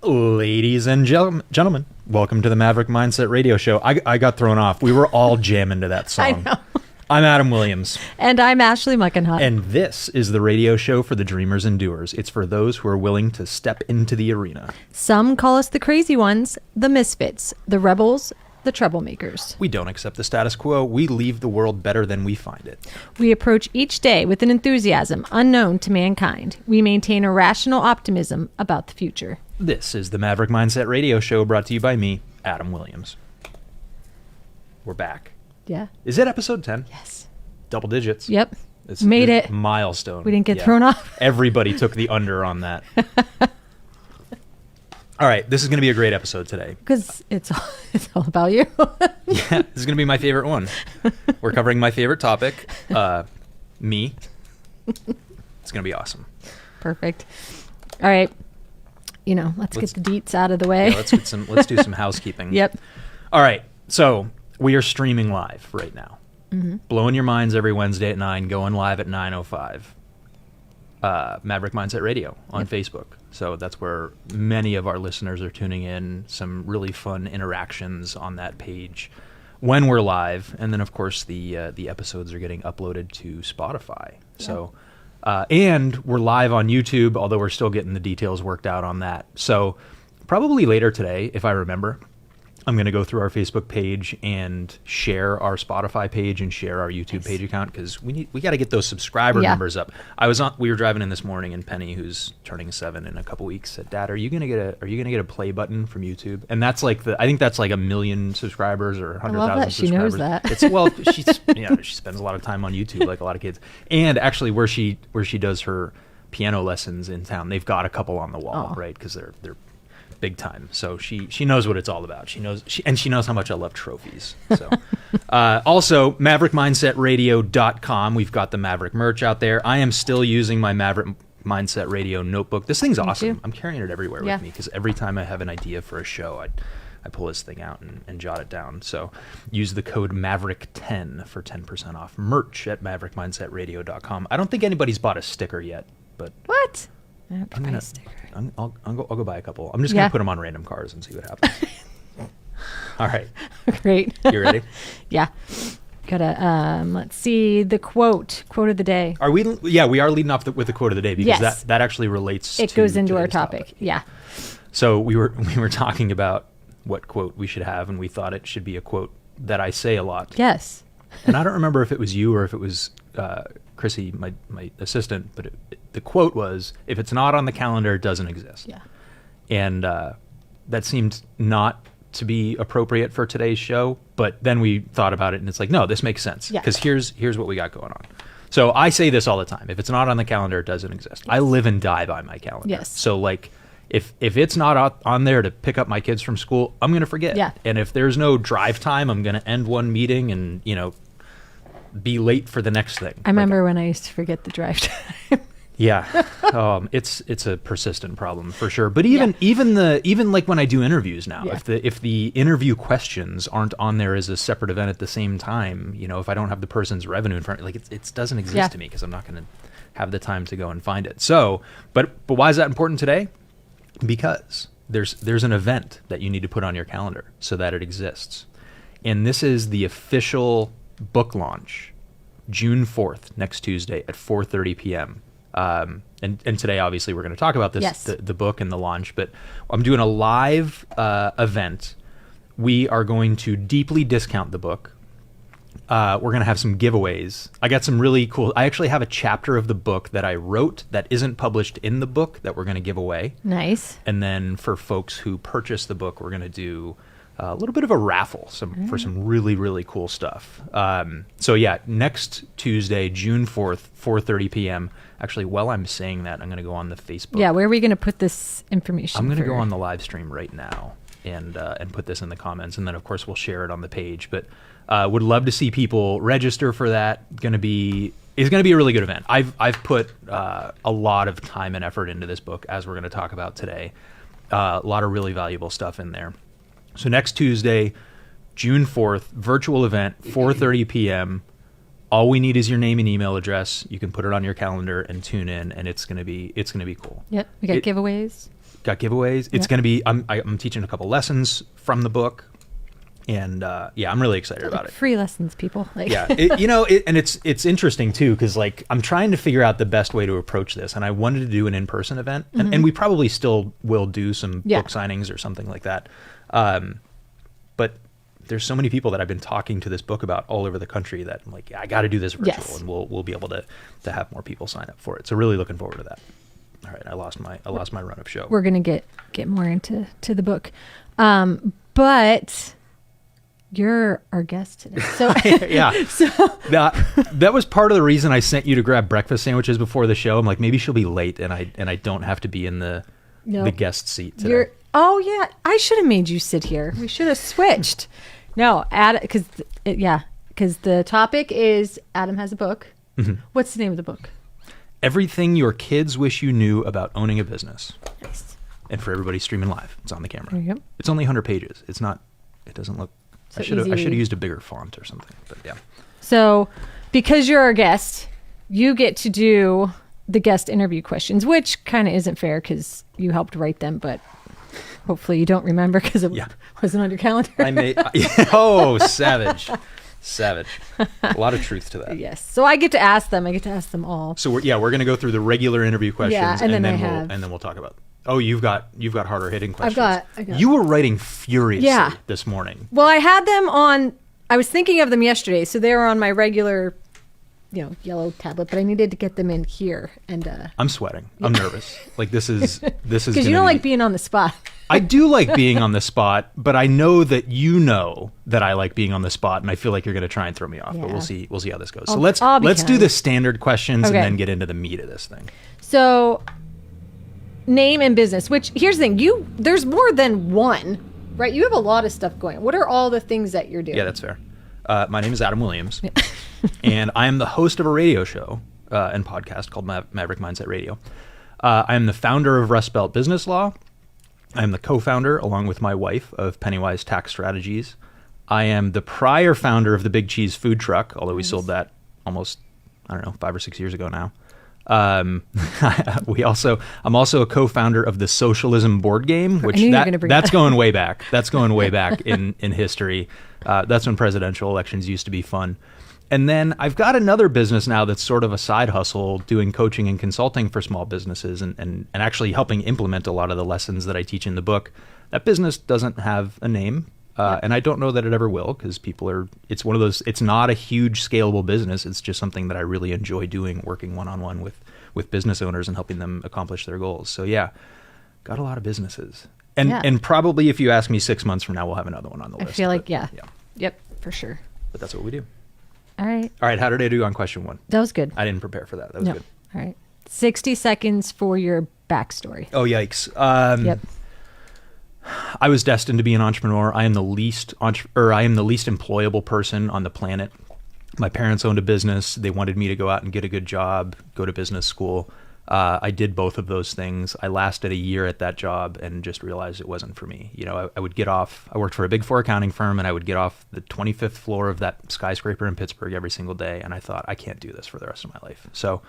Ladies and gentlemen, welcome to the Maverick Mindset Radio Show. I got thrown off. We were all jamming to that song. I know. I'm Adam Williams. And I'm Ashley Muckinhaupt. And this is the radio show for the dreamers and doers. It's for those who are willing to step into the arena. Some call us the crazy ones, the misfits, the rebels, the troublemakers. We don't accept the status quo. We leave the world better than we find it. We approach each day with an enthusiasm unknown to mankind. We maintain a rational optimism about the future. This is the Maverick Mindset Radio Show, brought to you by me, Adam Williams. We're back. Yeah. Is it episode 10? Yes. Double digits. Yep. It's made it. Milestone. We didn't get thrown off. Everybody took the under on that. All right, this is going to be a great episode today. Because it's all about you. Yeah, this is going to be my favorite one. We're covering my favorite topic, me. It's going to be awesome. Perfect. All right. Let's get the deets out of the way. Yeah, let's do some housekeeping. Yep. All right, so we are streaming live right now. Mm-hmm. Blowing your minds every Wednesday at 9, going live at 9:05. Maverick Mindset Radio on Facebook. So that's where many of our listeners are tuning in. Some really fun interactions on that page when we're live. And then, of course, the episodes are getting uploaded to Spotify. Yeah. So, and we're live on YouTube, although we're still getting the details worked out on that. So probably later today, if I remember, I'm going to go through our Facebook page and share our Spotify page and share our YouTube page account, because we got to get those subscriber numbers up. We were driving in this morning, and Penny, who's turning 7 in a couple weeks, said, "Dad, are you going to get a play button from YouTube?" And that's like I think that's like 1 million subscribers or 100,000 subscribers. She knows that. She spends a lot of time on YouTube, like a lot of kids. And actually, where she does her piano lessons in town, they've got a couple on the wall, right? Because they're big time. So she knows what it's all about. She knows how much I love trophies. So also maverickmindsetradio.com. We've got the Maverick merch out there. I am still using my Maverick Mindset Radio notebook. This thing's awesome. I'm carrying it everywhere with me, because every time I have an idea for a show, I pull this thing out and jot it down. So use the code Maverick10 for 10% off merch at maverickmindsetradio.com. I don't think anybody's bought a sticker yet, but what? I have to buy a sticker. I'll go buy a couple. I'm just going to put them on random cars and see what happens. All right. Great. You ready? Yeah. Gotta, let's see, the quote of the day. Are we? Yeah, we are leading off with the quote of the day, because that actually relates It goes into our topic. Yeah. So we were talking about what quote we should have, and we thought it should be a quote that I say a lot. Yes. And I don't remember if it was you or if it was Chrissy, my assistant, but the quote was, "If it's not on the calendar, it doesn't exist." Yeah. And that seemed not to be appropriate for today's show, but then we thought about it, and it's like, no, this makes sense, because here's what we got going on. So I say this all the time: if it's not on the calendar, it doesn't exist. Yes. I live and die by my calendar. Yes. So like, if it's not on there to pick up my kids from school, I'm gonna forget. Yeah. And if there's no drive time, I'm gonna end one meeting and be late for the next thing. I remember when I used to forget the drive time. Yeah, it's a persistent problem for sure. But even like when I do interviews now, if the interview questions aren't on there as a separate event at the same time, if I don't have the person's revenue in front, like it doesn't exist to me, because I'm not going to have the time to go and find it. So, but why is that important today? Because there's an event that you need to put on your calendar so that it exists, and this is the official book launch, June 4th, next Tuesday at 4:30 p.m. And today, obviously, we're going to talk about this, the book and the launch, but I'm doing a live event. We are going to deeply discount the book. We're going to have some giveaways. I got some really cool, I actually have a chapter of the book that I wrote that isn't published in the book that we're going to give away. Nice. And then for folks who purchase the book, we're going to do a little bit of a raffle for some really, really cool stuff. So yeah, next Tuesday, June 4th, 4:30 p.m. Actually, while I'm saying that, I'm going to go on the Facebook. Yeah, where are we going to put this information? I'm going to go on the live stream right now and put this in the comments, and then of course we'll share it on the page. But would love to see people register for that. It's going to be a really good event. I've put a lot of time and effort into this book, as we're going to talk about today. A lot of really valuable stuff in there. So next Tuesday, June 4th, virtual event, 4:30 p.m. All we need is your name and email address. You can put it on your calendar and tune in, and it's gonna be cool. Yep, we got giveaways. got giveaways. It's going to be, I'm teaching a couple lessons from the book. And yeah, I'm really excited about it. Free lessons, people. Like. Yeah, and it's interesting too, because like I'm trying to figure out the best way to approach this, and I wanted to do an in-person event, and we probably still will do some book signings or something like that. But there's so many people that I've been talking to this book about all over the country that I'm like, yeah, I got to do this virtual, and we'll be able to have more people sign up for it. So really looking forward to that. All right, I lost my run of show. We're gonna get more into the book, but. You're our guest today. So yeah. So that was part of the reason I sent you to grab breakfast sandwiches before the show. I'm like, maybe she'll be late and I don't have to be in the guest seat today. Oh yeah, I should have made you sit here. We should have switched. No, because the topic is Adam has a book. Mm-hmm. What's the name of the book? Everything Your Kids Wish You Knew About Owning a Business. Nice. And for everybody streaming live, it's on the camera. There you go. It's only 100 pages. It doesn't look. So I should have used a bigger font or something, but yeah. So, because you're our guest, you get to do the guest interview questions, which kind of isn't fair because you helped write them, but hopefully you don't remember because it wasn't on your calendar. Savage. A lot of truth to that. Yes. So I get to ask them. I get to ask them all. So we're going to go through the regular interview questions, and then we'll talk about. Oh, you've got harder hitting questions. I got. You were writing furiously this morning. Well, I had them on. I was thinking of them yesterday, so they were on my regular, yellow tablet. But I needed to get them in here, and I'm sweating. I'm nervous. Like this is because you don't like being on the spot. I do like being on the spot, but I know that that I like being on the spot, and I feel like you're going to try and throw me off. But we'll see how this goes. So let's do the standard questions and then get into the meat of this thing. So. Name and business, which here's the thing, there's more than one, right? You have a lot of stuff going. What are all the things that you're doing? Yeah, that's fair. My name is Adam Williams, and I am the host of a radio show and podcast called Maverick Mindset Radio. I am the founder of Rust Belt Business Law. I am the co-founder, along with my wife, of Pennywise Tax Strategies. I am the prior founder of the Big Cheese Food Truck, although we sold that almost, 5 or 6 years ago now. I'm also a co-founder of the Socialism board game, which that's going way back. That's going way back in history. That's when presidential elections used to be fun. And then I've got another business now that's sort of a side hustle, doing coaching and consulting for small businesses and actually helping implement a lot of the lessons that I teach in the book. That business doesn't have a name. And I don't know that it ever will, because it's one of those, it's not a huge scalable business. It's just something that I really enjoy doing, working one-on-one with business owners and helping them accomplish their goals. So yeah, got a lot of businesses. And probably if you ask me 6 months from now, we'll have another one on the list. I feel like, yeah. Yep, for sure. But that's what we do. All right. How did I do on question 1? That was good. I didn't prepare for that. That was good. All right. 60 seconds for your backstory. Oh, yikes. Yep. I was destined to be an entrepreneur. I am the least employable person on the planet. My parents owned a business. They wanted me to go out and get a good job, go to business school. I did both of those things. I lasted a year at that job and just realized it wasn't for me. I would get off. I worked for a Big Four accounting firm, and I would get off the 25th floor of that skyscraper in Pittsburgh every single day. And I thought, I can't do this for the rest of my life. So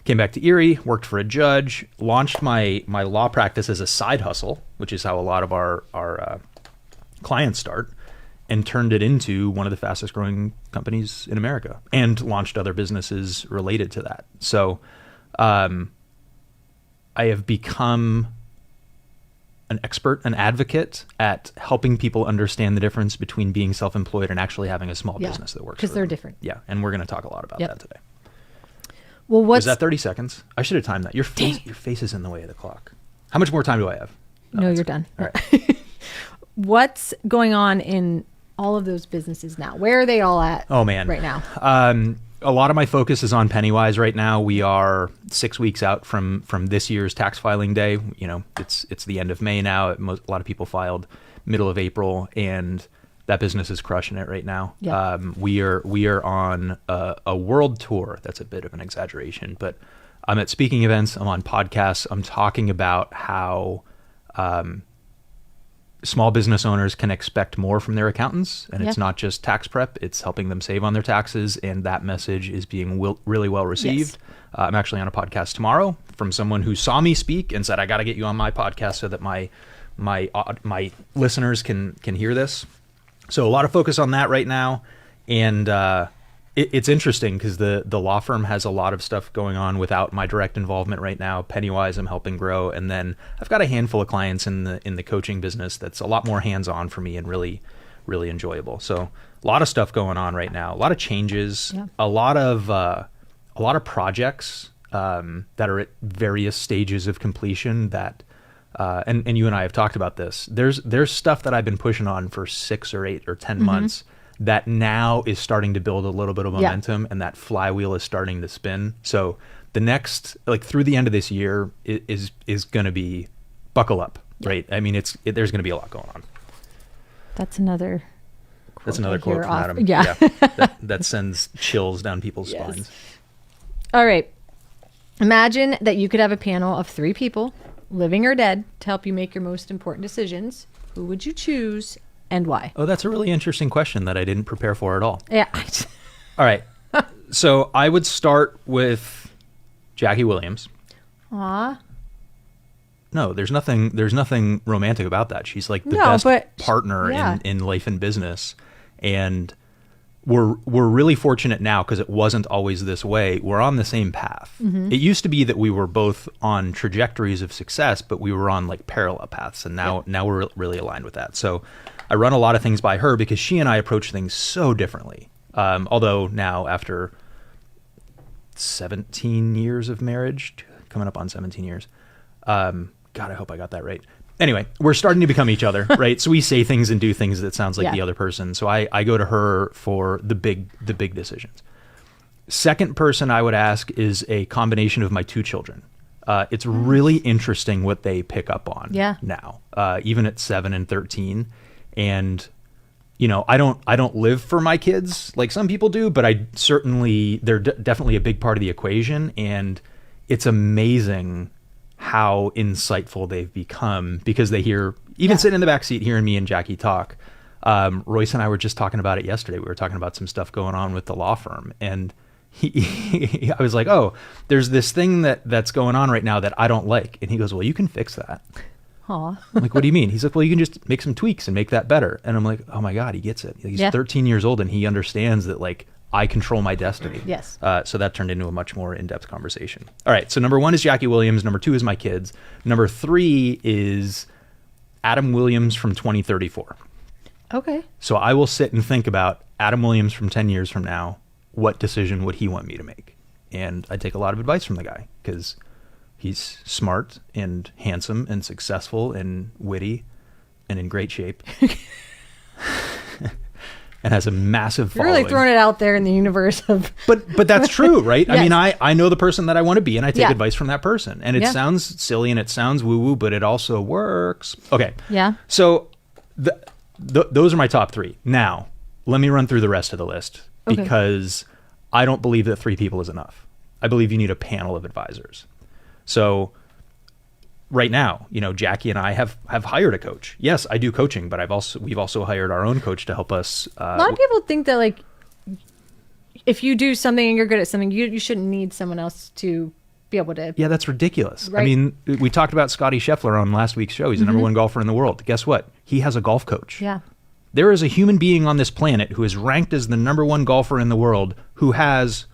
came back to Erie, worked for a judge, launched my law practice as a side hustle, which is how a lot of our clients start, and turned it into one of the fastest growing companies in America, and launched other businesses related to that. So I have become an expert, an advocate at helping people understand the difference between being self-employed and actually having a small business that works. Because they're different. Yeah, and we're going to talk a lot about that today. Well, was that 30 seconds? I should have timed that. Your face is in the way of the clock. How much more time do I have? No, you're done. All right. What's going on in all of those businesses now? Where are they all at? Oh man, right now. A lot of my focus is on Pennywise right now. We are 6 weeks out from this year's tax filing day. It's the end of May now. A lot of people filed middle of April, and that business is crushing it right now. Yeah. We are on a world tour. That's a bit of an exaggeration, but I'm at speaking events. I'm on podcasts. I'm talking about how small business owners can expect more from their accountants, and it's not just tax prep, it's helping them save on their taxes, and that message is being really well received. Yes. I'm actually on a podcast tomorrow from someone who saw me speak and said, I got to get you on my podcast so that my listeners can hear this. So a lot of focus on that right now, and it's interesting because the law firm has a lot of stuff going on without my direct involvement right now. Pennywise, I'm helping grow, and then I've got a handful of clients in the coaching business that's a lot more hands-on for me and really, really enjoyable. So a lot of stuff going on right now, a lot of changes, a lot of projects that are at various stages of completion that. And you and I have talked about this. There's stuff that I've been pushing on for 6 or 8 or 10 months that now is starting to build a little bit of momentum, and that flywheel is starting to spin. So the next, through the end of this year is going to be buckle up, right? I mean, there's going to be a lot going on. That's another quote from Adam. Yeah. That sends chills down people's spines. All right. Imagine that you could have a panel of 3 people, living or dead, to help you make your most important decisions. Who would you choose and why? Oh, that's a really interesting question that I didn't prepare for at all. Yeah. All right. So I would start with Jackie Williams. Aw. No, there's nothing romantic about that. She's like the best partner in life and business. And we're really fortunate now because it wasn't always this way. We're on the same path. It used to be that we were both on trajectories of success, but we were on parallel paths. And now we're really aligned with that. So I run a lot of things by her because she and I approach things so differently. Although now after 17 years of marriage, coming up on 17 years, God, I hope I got that right. Anyway, we're starting to become each other, right? So we say things and do things that sounds like the other person. So I go to her for the big decisions. Second person I would ask is a combination of my 2 children. It's really interesting what they pick up on now, even at 7 and 13. And I don't live for my kids like some people do, but they're definitely a big part of the equation. And it's amazing how insightful they've become because they hear, sitting in the back seat hearing me and Jackie talk. Royce and I were just talking about it yesterday. We were talking about some stuff going on with the law firm, and I was like, oh, there's this thing that's going on right now that I don't like. And he goes, well, you can fix that. Aw. I'm like, what do you mean? He's like, well, you can just make some tweaks and make that better. And I'm like, oh my God, he gets it. He's 13 years old and he understands that I control my destiny. Yes. So that turned into a much more in-depth conversation. All right. So number 1 is Jackie Williams. Number 2 is my kids. Number 3 is Adam Williams from 2034. Okay. So I will sit and think about Adam Williams from 10 years from now. What decision would he want me to make? And I take a lot of advice from the guy because he's smart and handsome and successful and witty and in great shape. And has a massive following. You're really throwing it out there in the universe of... But that's true, right? Yes. I mean, I know the person that I want to be, and I take advice from that person. And it sounds silly and it sounds woo-woo, but it also works. Okay. Yeah. So those are my top 3. Now, let me run through the rest of the list because I don't believe that 3 people is enough. I believe you need a panel of advisors. So right now, Jackie and I have hired a coach. Yes, I do coaching, but we've also hired our own coach to help us. A lot of people think that if you do something and you're good at something, you shouldn't need someone else to be able to. Yeah, that's ridiculous. Right? I mean, we talked about Scotty Scheffler on last week's show. He's the number 1 golfer in the world. Guess what? He has a golf coach. Yeah. There is a human being on this planet who is ranked as the number 1 golfer in the world who has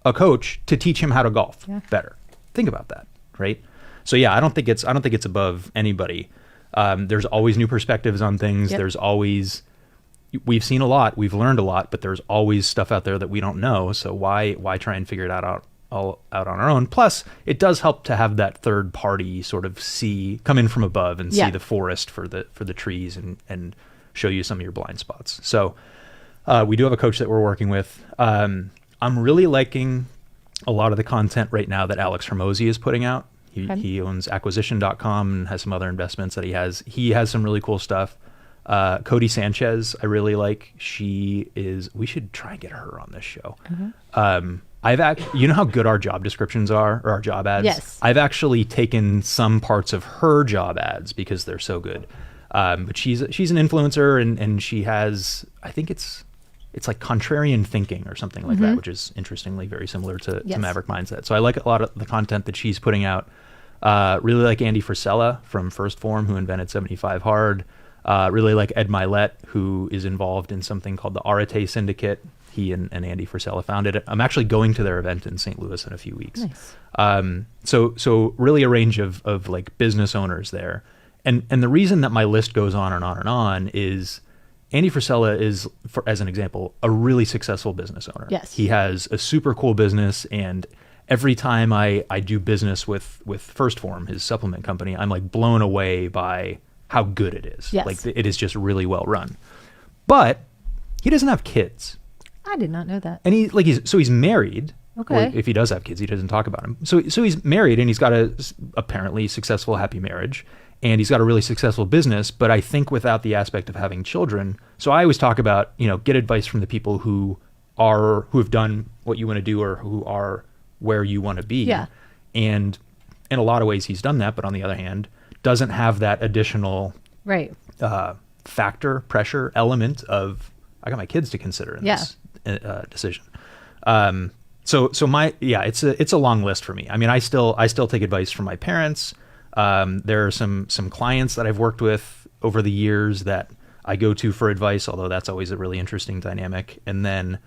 a coach to teach him how to golf better. Think about that, right? So yeah, I don't think it's above anybody. There's always new perspectives on things. There's always, we've seen a lot, we've learned a lot, but there's always stuff out there that we don't know. So why try and figure it out on our own? Plus, it does help to have that third party sort of come in from above and see the forest for the trees and show you some of your blind spots. So we do have a coach that we're working with. I'm really liking a lot of the content right now that Alex Hermosi is putting out. He owns acquisition.com and has some other investments that he has. He has some really cool stuff. Cody Sanchez, I really like. We should try and get her on this show. You know how good our job descriptions are, or our job ads? Yes. I've actually taken some parts of her job ads because they're so good. But she's an influencer, and she has, I think it's like contrarian thinking or something like that, which is interestingly very similar to Maverick Mindset. So I like a lot of the content that she's putting out. Really like Andy Frisella from First Form, who invented 75 Hard. Really like Ed Milet, who is involved in something called the Arete Syndicate. He and Andy Frisella founded it. I'm actually going to their event in St. Louis in a few weeks. Nice. So really a range of like business owners there. And the reason that my list goes on and on and on is Andy Frisella is, as an example, a really successful business owner. Yes. He has a super cool business, and every time I do business with First Form, his supplement company, I'm like blown away by how good it is. Yes. Like it is just really well run. But he doesn't have kids. I did not know that. And he's married. Okay. Or if he does have kids, he doesn't talk about them. So he's married, and he's got a apparently successful, happy marriage, and he's got a really successful business. But I think without the aspect of having children, so I always talk about, get advice from the people who have done what you want to do or who are where you want to be. Yeah. And in a lot of ways, he's done that. But on the other hand, doesn't have that additional pressure element of, I got my kids to consider in this decision. So it's a long list for me. I mean, I still take advice from my parents. There are some clients that I've worked with over the years that I go to for advice, although that's always a really interesting dynamic. And then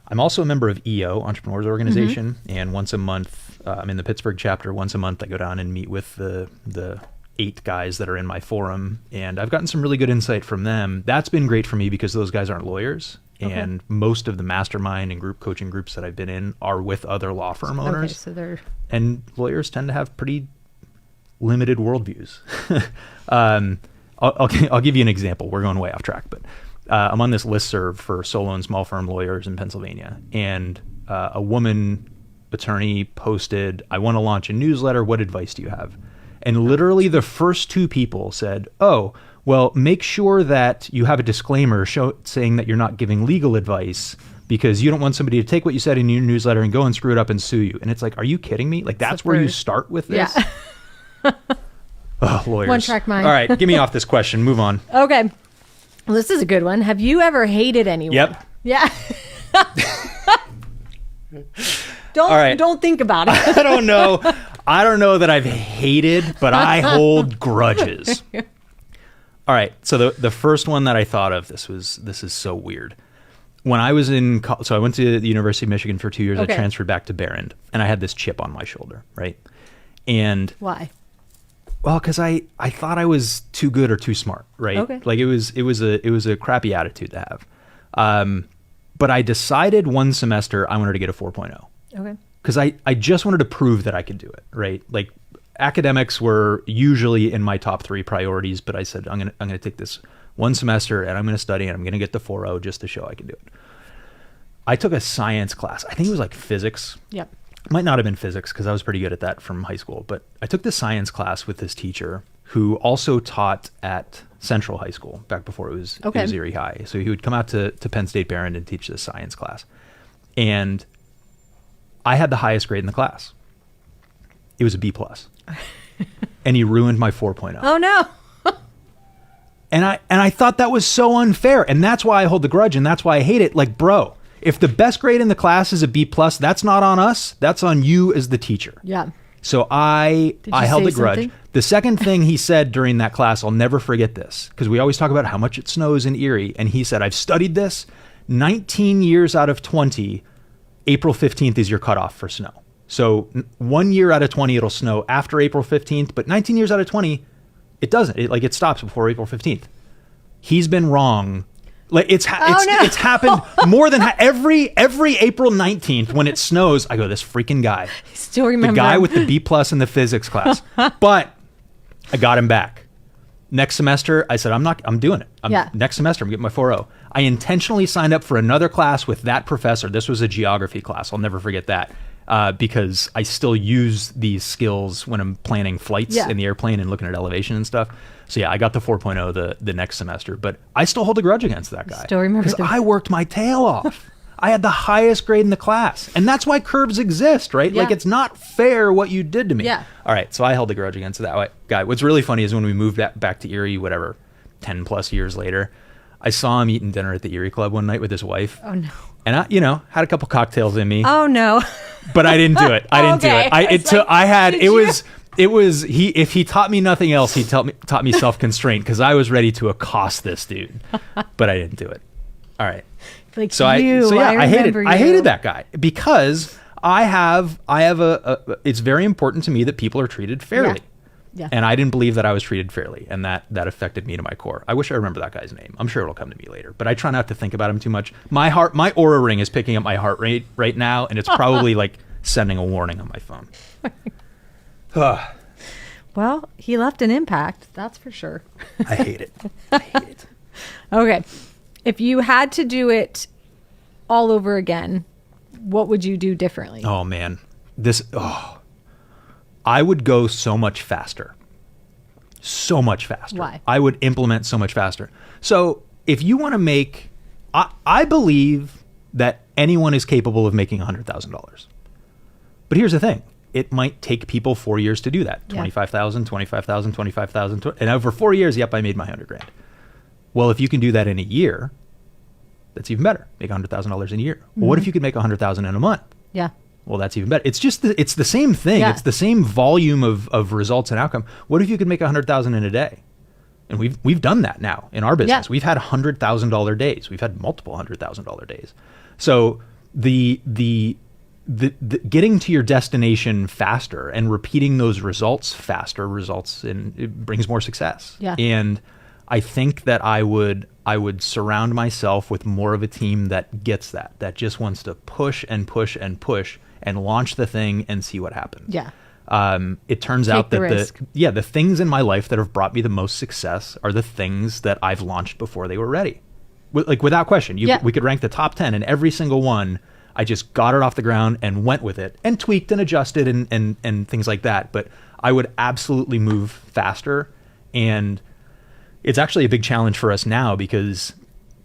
I'm also a member of EO, Entrepreneurs Organization, and once a month, I'm in the Pittsburgh chapter. Once a month, I go down and meet with the 8 guys that are in my forum, and I've gotten some really good insight from them. That's been great for me because those guys aren't lawyers. And most of the mastermind and group coaching groups that I've been in are with other law firm owners. And lawyers tend to have pretty limited worldviews. I'll give you an example. We're going way off track, but I'm on this listserv for solo and small firm lawyers in Pennsylvania, and a woman attorney posted, "I want to launch a newsletter. What advice do you have?" And literally the first 2 people said, "Oh, well, make sure that you have a disclaimer saying that you're not giving legal advice because you don't want somebody to take what you said in your newsletter and go and screw it up and sue you." And it's like, are you kidding me? Like, that's where you start with this? Yeah. Oh, lawyers. One track mind. All right, get me off this question. Move on. Okay. Well, this is a good one. Have you ever hated anyone? Yep. Yeah. Don't think about it. I don't know. I don't know that I've hated, but I hold grudges. All right. So the first one that I thought of, this is so weird. When I was so I went to the University of Michigan for 2 years. Okay. I transferred back to Behrend, and I had this chip on my shoulder, right? And why? Well, because I thought I was too good or too smart, right? Okay. Like it was a crappy attitude to have. But I decided one semester I wanted to get a 4.0. Okay. Because I just wanted to prove that I could do it, right? Like academics were usually in my top 3 priorities, but I said I'm gonna take this one semester and I'm gonna study and I'm gonna get the 4.0 just to show I can do it. I took a science class. I think it was like physics. Yep. It might not have been physics because I was pretty good at that from high school, but I took this science class with this teacher who also taught at Central High School back before it was Erie High. So he would come out to Penn State Behrend and teach this science class. And I had the highest grade in the class. It was a B+. And he ruined my 4.0. Oh no. And I thought that was so unfair. And that's why I hold the grudge, and that's why I hate it. Like, bro, if the best grade in the class is a B+, that's not on us. That's on you as the teacher. Yeah. So I held the grudge. Something? The second thing he said during that class, I'll never forget this, because we always talk about how much it snows in Erie. And he said, I've studied this. 19 years out of 20, April 15th is your cutoff for snow. So 1 year out of 20, it'll snow after April 15th. But 19 years out of 20, it doesn't. It stops before April 15th. He's been wrong. Like it's happened more than every April 19th when it snows. I go, this freaking guy. I still remember the guy him. with the B+ in the physics class. But I got him back. Next semester, I said, I'm doing it. Next semester, I'm getting my 4.0. I intentionally signed up for another class with that professor. This was a geography class. I'll never forget that. Because I still use these skills when I'm planning flights in the airplane and looking at elevation and stuff. So yeah, I got the 4.0 the next semester, but I still hold a grudge against that guy. Still remember because I worked my tail off. I had the highest grade in the class, and that's why curves exist, right? Yeah. Like it's not fair what you did to me. Yeah. All right, so I held a grudge against that guy. What's really funny is when we moved back to Erie, whatever, 10 plus years later. I saw him eating dinner at the Erie Club one night with his wife. Oh no. And I, you know, had a couple cocktails in me. Oh no. But I didn't do it. I didn't do it. If he taught me nothing else, he taught me self-constraint, because I was ready to accost this dude, but I didn't do it. All right. Like I hated that guy, because I have it's very important to me that people are treated fairly. Yeah. And I didn't believe that I was treated fairly, and that affected me to my core. I wish I remember that guy's name. I'm sure it'll come to me later, but I try not to think about him too much. My Aura Ring is picking up my heart rate right now, and it's probably like sending a warning on my phone. Well, he left an impact, that's for sure. I hate it. Okay. If you had to do it all over again, what would you do differently? Oh man. I would go so much faster. So much faster. Why? I would implement so much faster. So if you want to make, I believe that anyone is capable of making $100,000. But here's the thing. It might take people 4 years to do that. 25,000, 25,000, 25,000. And over 4 years, yep, I made my $100,000. Well, if you can do that in a year, that's even better. Make $100,000 in a year. Mm-hmm. Well, what if you could make $100,000 in a month? Yeah. Well, that's even better. It's just it's the same thing. Yeah. It's the same volume of results and outcome. What if you could make $100,000 in a day? And we've done that now in our business. Yeah. We've had $100,000 days. We've had multiple $100,000 days. So the getting to your destination faster and repeating those results faster it brings more success. Yeah. And I think that I would surround myself with more of a team that gets that just wants to push and push and push and launch the thing and see what happens. Yeah. It turns out that the things in my life that have brought me the most success are the things that I've launched before they were ready. Like without question, we could rank the top 10, and every single one, I just got it off the ground and went with it and tweaked and adjusted and things like that. But I would absolutely move faster. And it's actually a big challenge for us now, because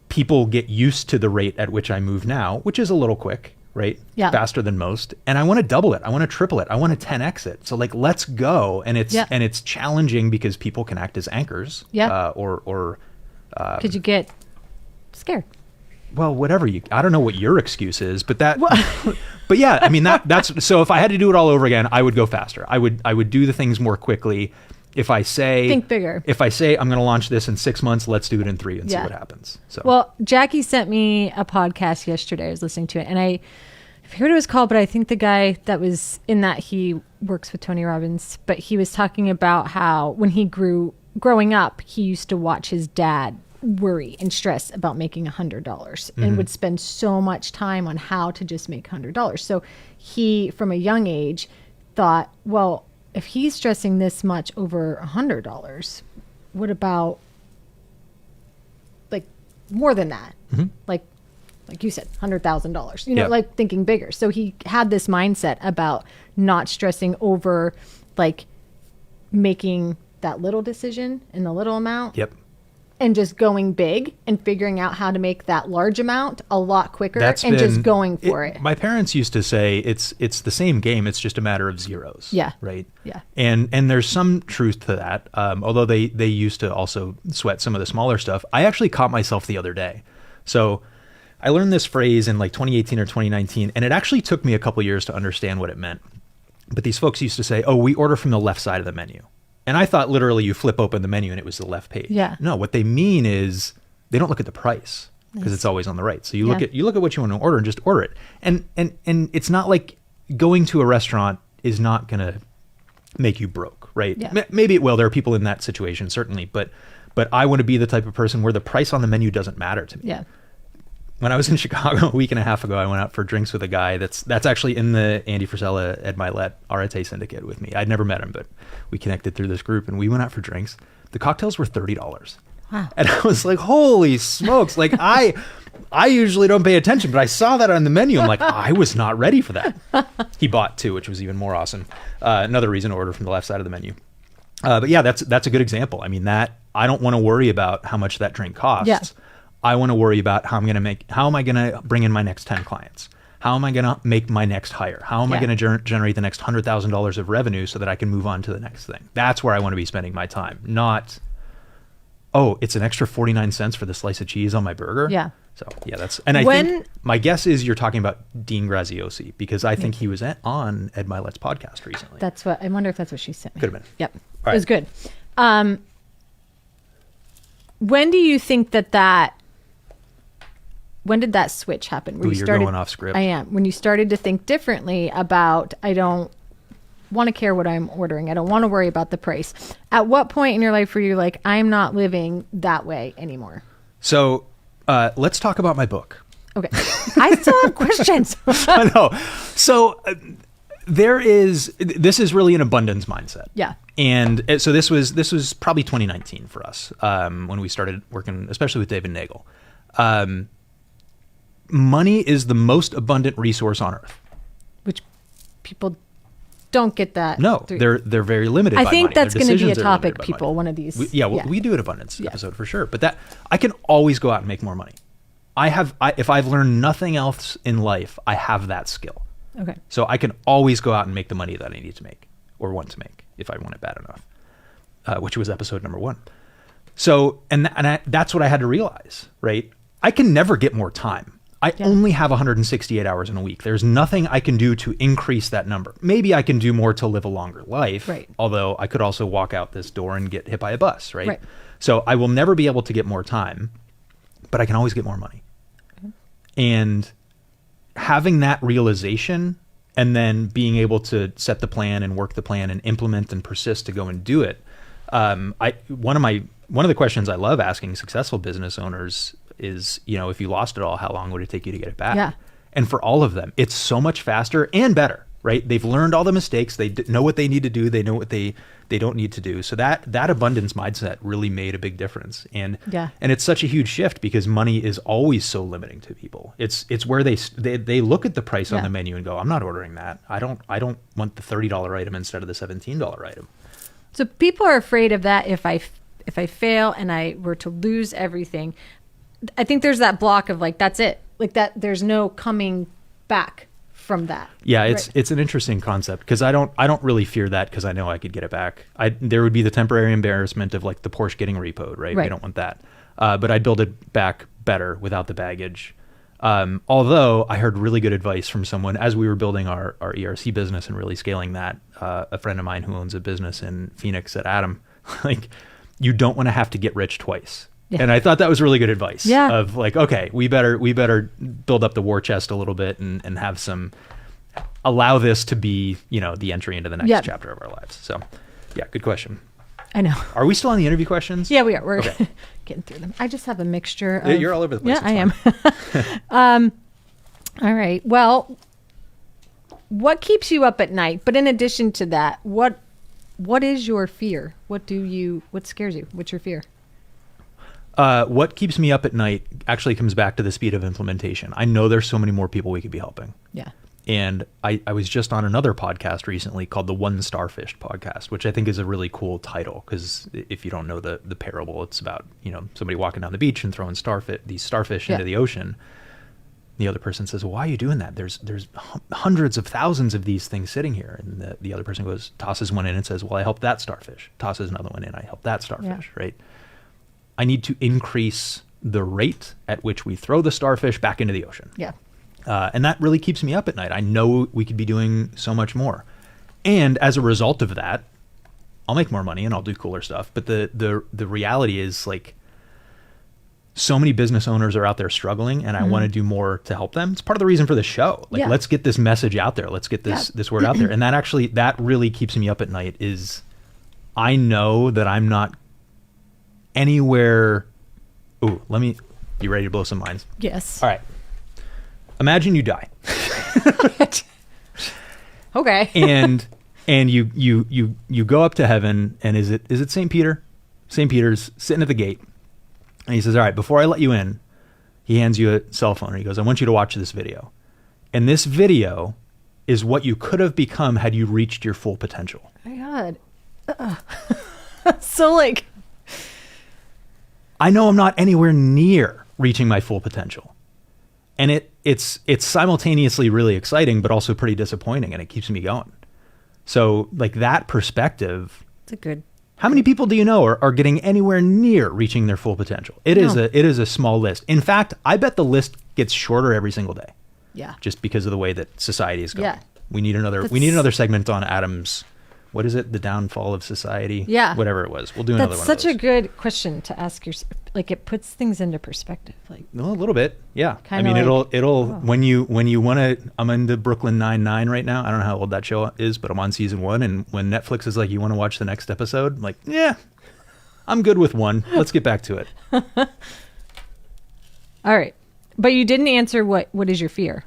people get used to the rate at which I move now, which is a little quick, right? Yeah. Faster than most. And I want to double it. I want to triple it. I want to 10x it. So like, let's go. And it's challenging because people can act as anchors. Yeah. Could you get scared? Well, whatever I don't know what your excuse is, but but yeah, I mean, that's, so if I had to do it all over again, I would go faster. I would do the things more quickly. If I say, think bigger. If I say I'm going to launch this in 6 months, let's do it in 3 and see what happens. So, well, Jackie sent me a podcast yesterday. I was listening to it, and I forget what it was called, but I think the guy that was in that, he works with Tony Robbins, but he was talking about how when he growing up, he used to watch his dad worry and stress about making $100 and would spend so much time on how to just make $100. So he, from a young age, thought, well, if he's stressing this much over $100, what about like more than that? Mm-hmm. Like you said, $100,000, like thinking bigger. So he had this mindset about not stressing over like making that little decision in the little amount. Yep. And just going big and figuring out how to make that large amount a lot quicker just going for it. My parents used to say it's the same game. It's just a matter of zeros. Yeah. Right. Yeah. And there's some truth to that. Although they used to also sweat some of the smaller stuff. I actually caught myself the other day. So I learned this phrase in like 2018 or 2019, and it actually took me a couple years to understand what it meant. But these folks used to say, "Oh, we order from the left side of the menu." And I thought literally you flip open the menu and it was the left page. Yeah. No, what they mean is they don't look at the price because it's always on the right. So you look at what you want to order and just order it. And it's not like going to a restaurant is not going to make you broke, right? Yeah. Maybe it will. There are people in that situation, certainly. But I want to be the type of person where the price on the menu doesn't matter to me. Yeah. When I was in Chicago a week and a half ago, I went out for drinks with a guy that's actually in the Andy Frisella, Ed Milet, Arete syndicate with me. I'd never met him, but we connected through this group and we went out for drinks. The cocktails were $30. Wow. And I was like, holy smokes. Like I usually don't pay attention, but I saw that on the menu. I'm like, I was not ready for that. He bought two, which was even more awesome. Another reason to order from the left side of the menu. But yeah, that's a good example. I mean, that I don't want to worry about how much that drink costs. Yeah. I want to worry about how am I going to bring in my next 10 clients? How am I going to make my next hire? How am I going to generate the next $100,000 of revenue so that I can move on to the next thing? That's where I want to be spending my time, not, oh, it's an extra 49 cents for the slice of cheese on my burger. Yeah. So yeah, I think my guess is you're talking about Dean Graziosi, because I think he was on Ed Milet's podcast recently. I wonder if that's what she sent me. Could have been. Yep. It was good. When do you think when did that switch happen? Where you're going off script. I am. When you started to think differently about, I don't want to care what I'm ordering. I don't want to worry about the price. At what point in your life were you like, I'm not living that way anymore? So let's talk about my book. Okay. I still have questions. I know. So this is really an abundance mindset. Yeah. And so this was probably 2019 for us when we started working, especially with David Nagel. Money is the most abundant resource on earth. Which people don't get that. No, they're very limited. I by think money. that's going to be a topic, people. One of these. We do an abundance episode for sure. But that I can always go out and make more money. If I've learned nothing else in life, I have that skill. Okay. So I can always go out and make the money that I need to make or want to make if I want it bad enough, which was episode number 1. So that's what I had to realize, right? I can never get more time. I only have 168 hours in a week. There's nothing I can do to increase that number. Maybe I can do more to live a longer life. Right. Although I could also walk out this door and get hit by a bus, right? So I will never be able to get more time, but I can always get more money. Okay. And having that realization and then being able to set the plan and work the plan and implement and persist to go and do it. One of the questions I love asking successful business owners is, if you lost it all, how long would it take you to get it back? Yeah. And for all of them, it's so much faster and better, right? They've learned all the mistakes. They know what they need to do. They know what they don't need to do. So that abundance mindset really made a big difference. And it's such a huge shift because money is always so limiting to people. It's where they look at the price on the menu and go, I'm not ordering that. I don't want the $30 item instead of the $17 item. So people are afraid of that. If I fail and I were to lose everything, I think there's that block of like, that's it. Like that, there's no coming back from that. Yeah, it's an interesting concept because I don't really fear that because I know I could get it back. There would be the temporary embarrassment of like the Porsche getting repoed, right? We don't want that. But I'd build it back better without the baggage. Although I heard really good advice from someone as we were building our ERC business and really scaling that. A friend of mine who owns a business in Phoenix said, Adam, like you don't want to have to get rich twice. Yeah. And I thought that was really good advice of like, okay, we better build up the war chest a little bit and have allow this to be, the entry into the next chapter of our lives. So yeah, good question. I know. Are we still on the interview questions? Yeah, we are. We're getting through them. I just have a mixture of... You're all over the place. Yeah, I am. All right. Well, what keeps you up at night? But in addition to that, what is your fear? What scares you? What's your fear? What keeps me up at night actually comes back to the speed of implementation. I know there's so many more people we could be helping. Yeah. And I was just on another podcast recently called the One Starfish podcast, which I think is a really cool title because if you don't know the parable, it's about, somebody walking down the beach and throwing these starfish into the ocean. The other person says, well, why are you doing that? There's hundreds of thousands of these things sitting here. And the other person tosses one in and says, well, I helped that starfish. Tosses another one in, I helped that starfish, right? I need to increase the rate at which we throw the starfish back into the ocean. Yeah. And that really keeps me up at night. I know we could be doing so much more. And as a result of that, I'll make more money and I'll do cooler stuff. But the reality is like so many business owners are out there struggling and I want to do more to help them. It's part of the reason for the show. Like, let's get this message out there. Let's get this word out there. And that really keeps me up at night is I know that I'm not anywhere. Ooh, you ready to blow some minds? Yes. All right. Imagine you die. Okay. and you go up to heaven and is it St. Peter? St. Peter's sitting at the gate. And he says, all right, before I let you in, he hands you a cell phone and he goes, I want you to watch this video. And this video is what you could have become had you reached your full potential. Oh my God. So like, I know I'm not anywhere near reaching my full potential. And it's simultaneously really exciting, but also pretty disappointing, and it keeps me going. So like that perspective. It's a good. How many people do you know are getting anywhere near reaching their full potential? It is a small list. In fact, I bet the list gets shorter every single day. Yeah. Just because of the way that society is going. Yeah. We need another segment on Adam's, what is it? The downfall of society? Yeah. Whatever it was. We'll do another one of those. That's such a good question to ask yourself. Like, it puts things into perspective. Like, a little bit. Yeah. Kinda it'll when you want to, I'm into Brooklyn Nine-Nine right now. I don't know how old that show is, but I'm on season 1. And when Netflix is like, you want to watch the next episode? I'm like, yeah, I'm good with 1. Let's get back to it. All right. But you didn't answer what is your fear?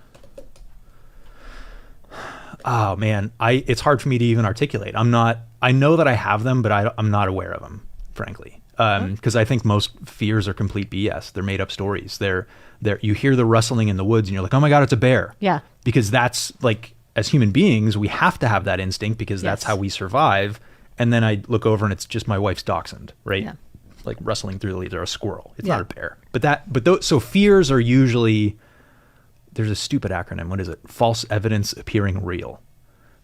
Oh man, it's hard for me to even articulate. I know that I have them, but I'm not aware of them, frankly. Because I think most fears are complete BS. They're made up stories. You hear the rustling in the woods and you're like, oh my God, it's a bear. Yeah. Because that's like, as human beings, we have to have that instinct because that's how we survive. And then I look over and it's just my wife's dachshund, right? Yeah. Like rustling through the leaves, or a squirrel. It's not a bear. So fears are usually, there's a stupid acronym. What is it? False evidence appearing real.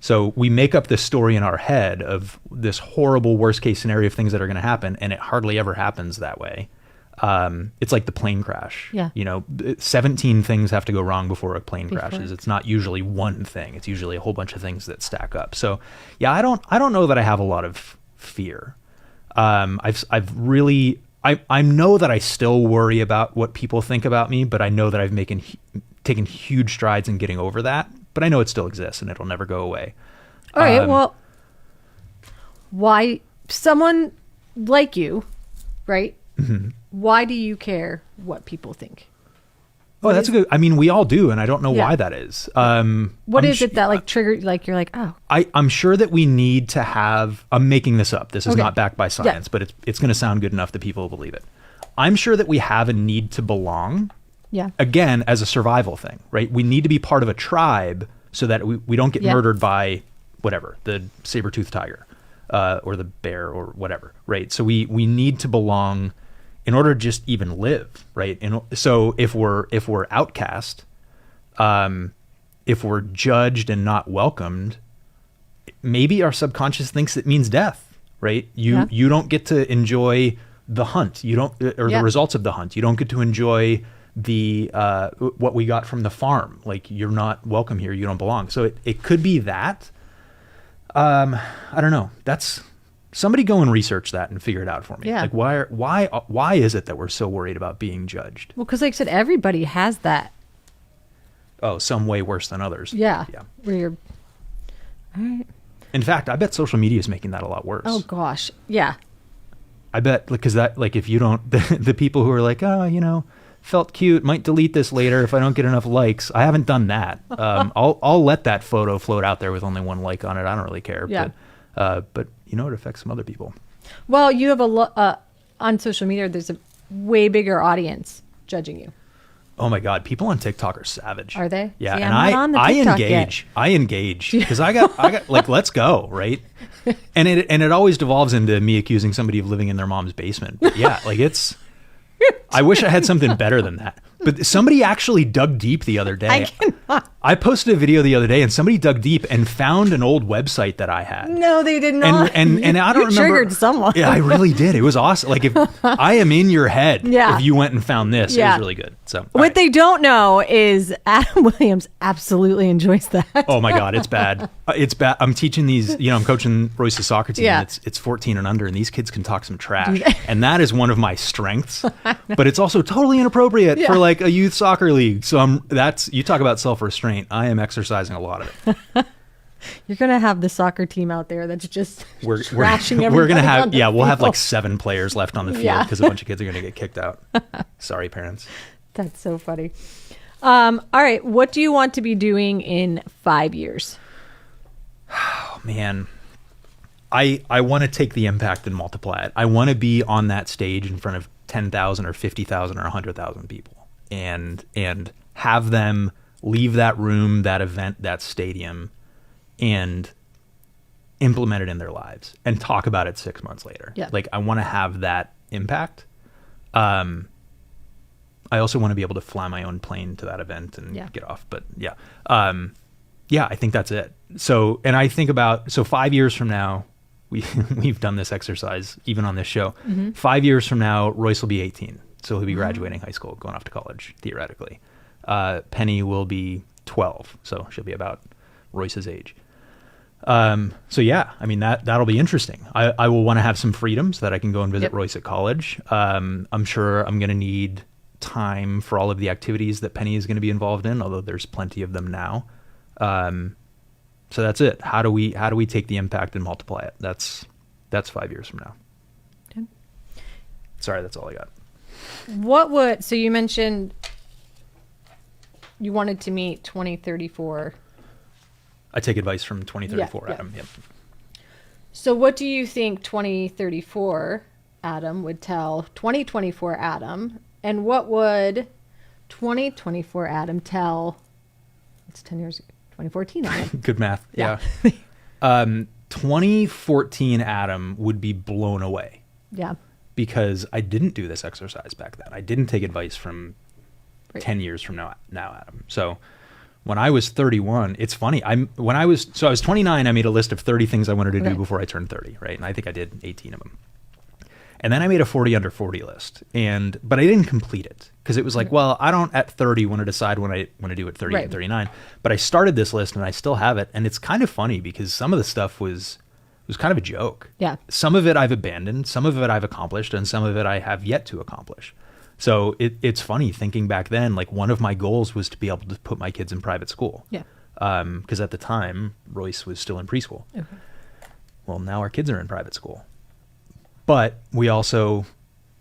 So we make up this story in our head of this horrible worst case scenario of things that are going to happen, and it hardly ever happens that way. It's like the plane crash. Yeah. 17 things have to go wrong before a plane crashes. It's not usually one thing. It's usually a whole bunch of things that stack up. So yeah, I don't know that I have a lot of fear. I know that I still worry about what people think about me, but I know that I've taken huge strides in getting over that. But I know it still exists and it'll never go away. All right. Well, why someone like you, right? Mm-hmm. Why do you care what people think? Oh, that's a good. I mean, we all do, and I don't know why that is. What is it that like triggered? Like you're like, oh. I'm sure that we need to have. I'm making this up. This is not backed by science, but it's going to sound good enough that people will believe it. I'm sure that we have a need to belong. Yeah. Again, as a survival thing, right? We need to be part of a tribe so that we don't get murdered by whatever, the saber-toothed tiger, or the bear or whatever, right? So we need to belong in order to just even live, right? And so if we're outcast, if we're judged and not welcomed, maybe our subconscious thinks it means death, right? You don't get to enjoy the hunt. The results of the hunt. You don't get to enjoy the what we got from the farm. Like, you're not welcome here, you don't belong. So it could be that. I don't know. That's somebody go and research that and figure it out for me. Yeah. Like, why is it that we're so worried about being judged? Well, because like I said, everybody has that. Oh, some way worse than others. Yeah. Yeah. Where you're, all right. In fact, I bet social media is making that a lot worse. Oh gosh. Yeah. I bet, because that, like, if you don't, the people who are like, oh, felt cute, might delete this later if I don't get enough likes. I haven't done that. I'll let that photo float out there with only 1 like on it. I don't really care. Yeah. But it affects some other people. Well, you have on social media, there's a way bigger audience judging you. Oh my God, people on TikTok are savage. Are they? Yeah, See, and I'm not on the TikTok engage. Yet. I engage because I got like, let's go, right? And it always devolves into me accusing somebody of living in their mom's basement. But yeah, like it's. I wish I had something better than that. But somebody actually dug deep the other day. I cannot. I posted a video the other day, and somebody dug deep and found an old website that I had. No, they did not. And I don't remember. Triggered someone. Yeah, I really did. It was awesome. Like, if I am in your head, if you went and found this, it was really good. So what they don't know is Adam Williams absolutely enjoys that. Oh my God, it's bad. It's bad. I'm teaching these. I'm coaching Royce's soccer team. And it's 14 and under, and these kids can talk some trash, and that is one of my strengths. But it's also totally inappropriate for like a youth soccer league. So you talk about self-restraint. I am exercising a lot of it. You're gonna have the soccer team out there that's just trashing everybody. We're gonna have we'll have like 7 players left on the field because a bunch of kids are gonna get kicked out. Sorry, parents. That's so funny. All right, what do you want to be doing in 5 years? Oh man, I want to take the impact and multiply it. I want to be on that stage in front of 10,000 or 50,000 or 100,000 people, and have them leave that room, that event, that stadium, and implement it in their lives and talk about it 6 months later. Yeah. Like, I want to have that impact. I also want to be able to fly my own plane to that event and get off. But I think that's it. So, and I think about, 5 years from now, we've done this exercise even on this show. 5 years from now, Royce will be 18. So he'll be graduating high school, going off to college, theoretically. Penny will be 12. So she'll be about Royce's age. So yeah, I mean, that'll be interesting. I will want to have some freedom so that I can go and visit Royce at college. I'm sure I'm going to need time for all of the activities that Penny is going to be involved in, although there's plenty of them now. So that's it. How do we take the impact and multiply it? That's 5 years from now. Okay. Sorry, that's all I got. So you mentioned you wanted to meet 2034. I take advice from 2034 Adam. Yep. So what do you think 2034 Adam would tell 2024 Adam? And what would 2024 Adam tell, it's 10 years ago, 2014 Adam? Good math. Yeah. 2014 Adam would be blown away. Yeah. Because I didn't do this exercise back then. I didn't take advice from 10 years from now Adam. So when I was 31, it's funny. I was 29, I made a list of 30 things I wanted to do before I turned 30, right? And I think I did 18 of them. And then I made a 40 under 40 list. But I didn't complete it because it was like, well, I don't at 30 want to decide when I want to do at 30 and 39. But I started this list and I still have it. And it's kind of funny because some of the stuff was kind of a joke. Yeah. Some of it I've abandoned, some of it I've accomplished, and some of it I have yet to accomplish. So it's funny thinking back then, like one of my goals was to be able to put my kids in private school. Yeah. Because at the time, Royce was still in preschool. Okay. Well, now our kids are in private school. But we also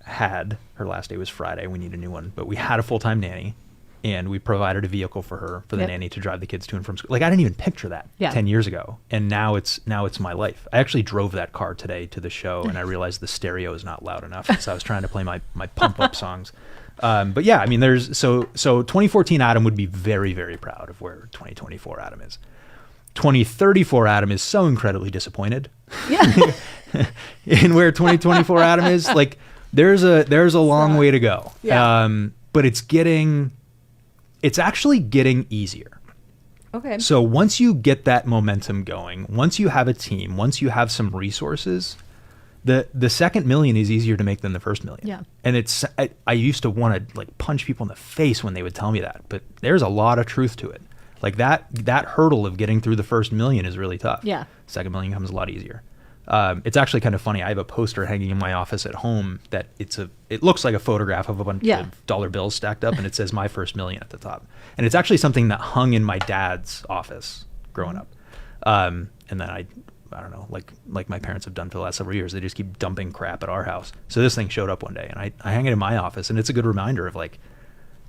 had, her last day was Friday, we need a new one, but we had a full-time nanny and we provided a vehicle for her, for the nanny to drive the kids to and from school. Like I didn't even picture that 10 years ago. And now it's my life. I actually drove that car today to the show and I realized the stereo is not loud enough. So I was trying to play my pump up songs. But yeah, I mean, so 2014 Adam would be very, very proud of where 2024 Adam is. 2034 Adam is so incredibly disappointed. Yeah. In where 2024 Adam is, like there's a long way to go. Yeah. But it's actually getting easier. Okay. So once you get that momentum going, once you have a team, once you have some resources, the second million is easier to make than the first million. Yeah. And I used to want to like punch people in the face when they would tell me that, but there's a lot of truth to it. Like that hurdle of getting through the first million is really tough. Yeah. Second million comes a lot easier. It's actually kind of funny. I have a poster hanging in my office at home that it looks like a photograph of a bunch of dollar bills stacked up and it says my first million at the top. And it's actually something that hung in my dad's office growing up. And then I don't know, like my parents have done for the last several years, they just keep dumping crap at our house. So this thing showed up one day and I hang it in my office and it's a good reminder of like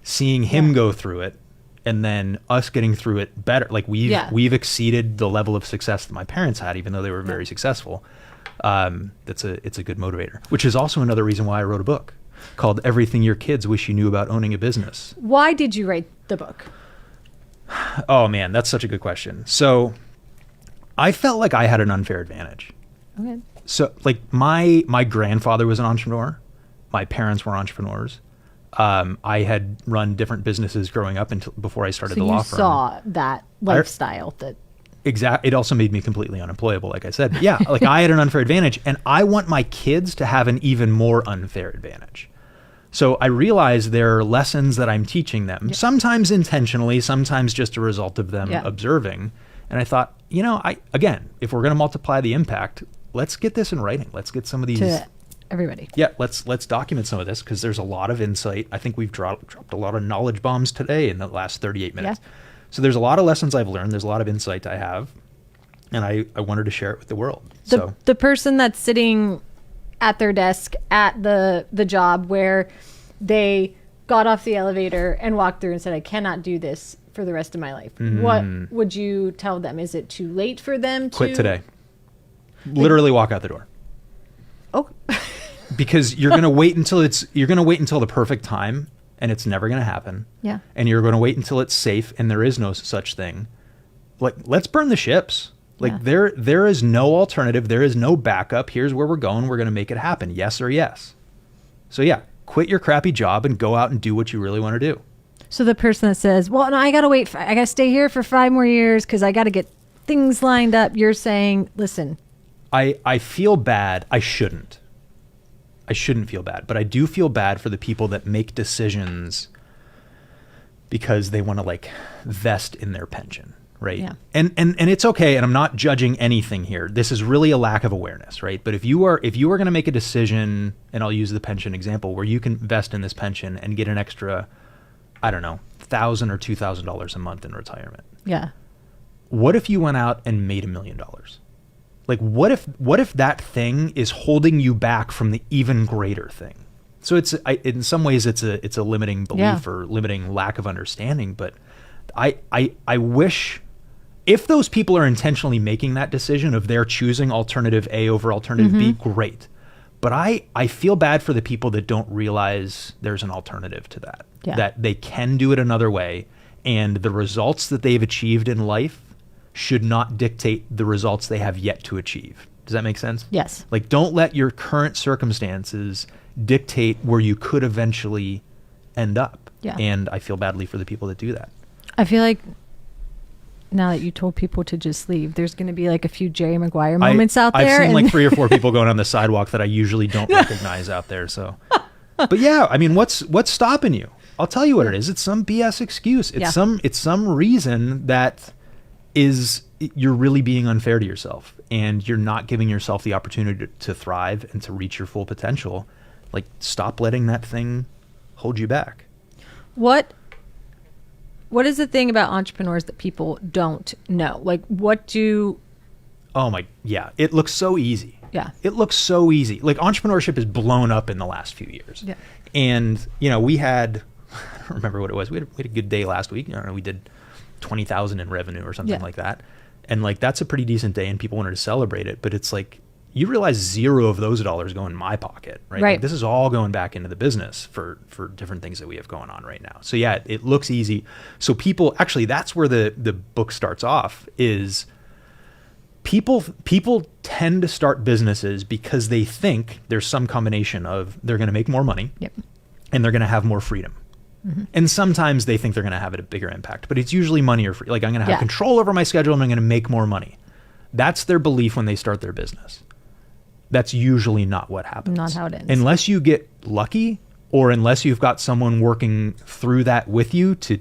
seeing him go through it and then us getting through it better. Like we've exceeded the level of success that my parents had, even though they were very successful. It's a good motivator, which is also another reason why I wrote a book called Everything Your Kids Wish You Knew About Owning a Business. Why did you write the book? Oh man, that's such a good question. So I felt like I had an unfair advantage. Okay. So like my grandfather was an entrepreneur. My parents were entrepreneurs. I had run different businesses growing up before I started the law firm. So you saw that lifestyle Exactly. It also made me completely unemployable, like I said. But yeah, like I had an unfair advantage and I want my kids to have an even more unfair advantage. So I realize there are lessons that I'm teaching them, sometimes intentionally, sometimes just a result of them observing. And I thought, again, if we're going to multiply the impact, let's get this in writing. Let's get some of these... To everybody. Yeah, let's document some of this because there's a lot of insight. I think we've dropped a lot of knowledge bombs today in the last 38 minutes. Yeah. So there's a lot of lessons I've learned. There's a lot of insight I have. And I wanted to share it with the world. The person that's sitting at their desk at the job where they got off the elevator and walked through and said, I cannot do this for the rest of my life. What would you tell them? Is it too late for them to... Quit today. Literally walk out the door. Oh. Because you're going to wait until the perfect time and it's never going to happen. Yeah. And you're going to wait until it's safe and there is no such thing. Like, let's burn the ships. Like there is no alternative. There is no backup. Here's where we're going. We're going to make it happen. Yes or yes. So yeah, quit your crappy job and go out and do what you really want to do. So the person that says, well, no, I got to stay here for 5 more years because I got to get things lined up. You're saying, listen, I feel bad. I shouldn't feel bad, but I do feel bad for the people that make decisions because they want to like vest in their pension, right? Yeah. And it's okay, and I'm not judging anything here. This is really a lack of awareness, right? But if you are going to make a decision, and I'll use the pension example, where you can invest in this pension and get an extra, I don't know, $1,000 or $2,000 a month in retirement. Yeah. What if you went out and made $1 million? Like, what if that thing is holding you back from the even greater thing? So in some ways it's a limiting belief or limiting lack of understanding. But I wish, if those people are intentionally making that decision of they're choosing alternative A over alternative B, great. But I feel bad for the people that don't realize there's an alternative to that, that they can do it another way, and the results that they've achieved in life should not dictate the results they have yet to achieve. Does that make sense? Yes. Like, don't let your current circumstances dictate where you could eventually end up. Yeah. And I feel badly for the people that do that. I feel like now that you told people to just leave, there's going to be like a few Jerry Maguire moments out there. I've seen like 3 or 4 people going on the sidewalk that I usually don't recognize out there. So, but yeah, I mean, what's stopping you? I'll tell you what it is. It's some BS excuse. It's some reason that you're really being unfair to yourself, and you're not giving yourself the opportunity to thrive and to reach your full potential. Like, stop letting that thing hold you back. What is the thing about entrepreneurs that people don't know? Like, it looks so easy. Yeah. It looks so easy. Like, entrepreneurship has blown up in the last few years. Yeah. And, we had, I don't remember what it was. We had a good day last week. I don't know, we did 20,000 in revenue or something like that. And like, that's a pretty decent day, and people wanted to celebrate it. But it's like, you realize 0 of those dollars go in my pocket, right? Like, this is all going back into the business for different things that we have going on right now. So yeah, it looks easy. So people, actually, that's where the book starts off, is people tend to start businesses because they think there's some combination of they're going to make more money and they're going to have more freedom. Mm-hmm. And sometimes they think they're going to have a bigger impact, but it's usually money or free. Like, I'm going to have control over my schedule and I'm going to make more money. That's their belief when they start their business. That's usually not what happens. Not how it ends. Unless you get lucky, or unless you've got someone working through that with you to